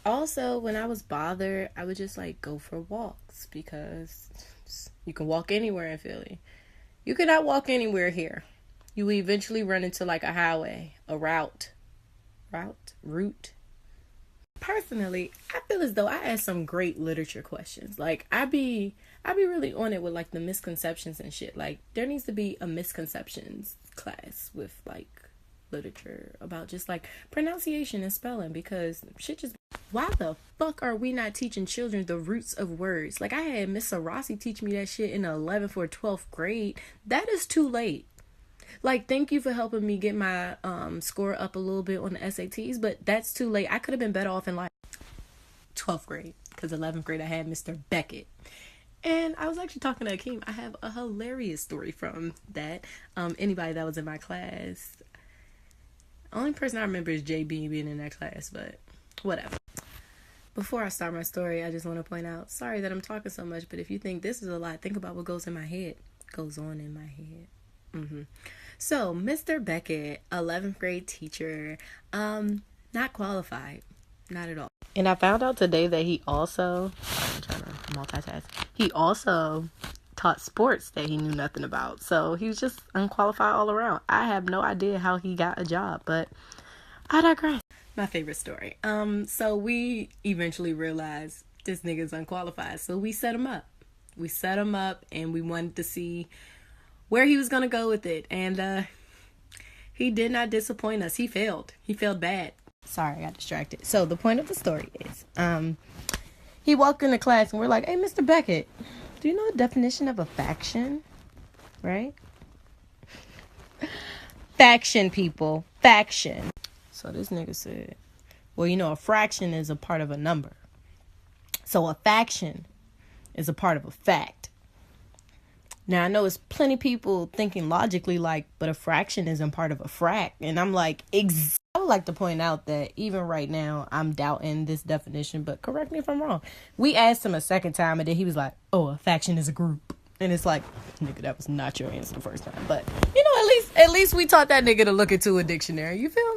Also, when I was bothered, I would just like go for walks because you can walk anywhere in Philly. You cannot walk anywhere here. You will eventually run into like a highway, a route. Personally, I feel as though I ask some great literature questions. Like I be really on it with like the misconceptions and shit. Like there needs to be a misconceptions class with like literature about just like pronunciation and spelling because shit just why the fuck are we not teaching children the roots of words? Like I had Miss Rossi teach me that shit in the 11th or 12th grade. That is too late. Like, thank you for helping me get my score up a little bit on the SATs, but that's too late. I could have been better off in like 12th grade because 11th grade I had Mr. Beckett. And I was actually talking to Akeem. I have a hilarious story from that. Anybody that was in my class. Only person I remember is JB being in that class, but whatever. Before I start my story, I just want to point out, sorry that I'm talking so much, but if you think this is a lot, think about what goes in my head. Goes on in my head. So, Mr. Beckett, 11th grade teacher, not qualified. Not at all. And I found out today that he also, I'm trying to multitask, he also taught sports that he knew nothing about. So, he was just unqualified all around. I have no idea how he got a job, but I digress. My favorite story. So we eventually realized this nigga's unqualified. So we set him up. And we wanted to see where he was going to go with it. And he did not disappoint us. He failed. He failed bad. Sorry, I got distracted. So the point of the story is he walked into class and we're like, hey, Mr. Beckett, do you know the definition of a faction? Right? Faction, people. Faction. So this nigga said, well, you know, a fraction is a part of a number. So a faction is a part of a fact. Now, I know it's plenty of people thinking logically like, but a fraction isn't part of a frac. And I'm like, I would like to point out that even right now, I'm doubting this definition, but correct me if I'm wrong. We asked him a second time and then he was like, oh, a faction is a group. And it's like, nigga, that was not your answer the first time. But, you know, at least we taught that nigga to look into a dictionary. You feel me?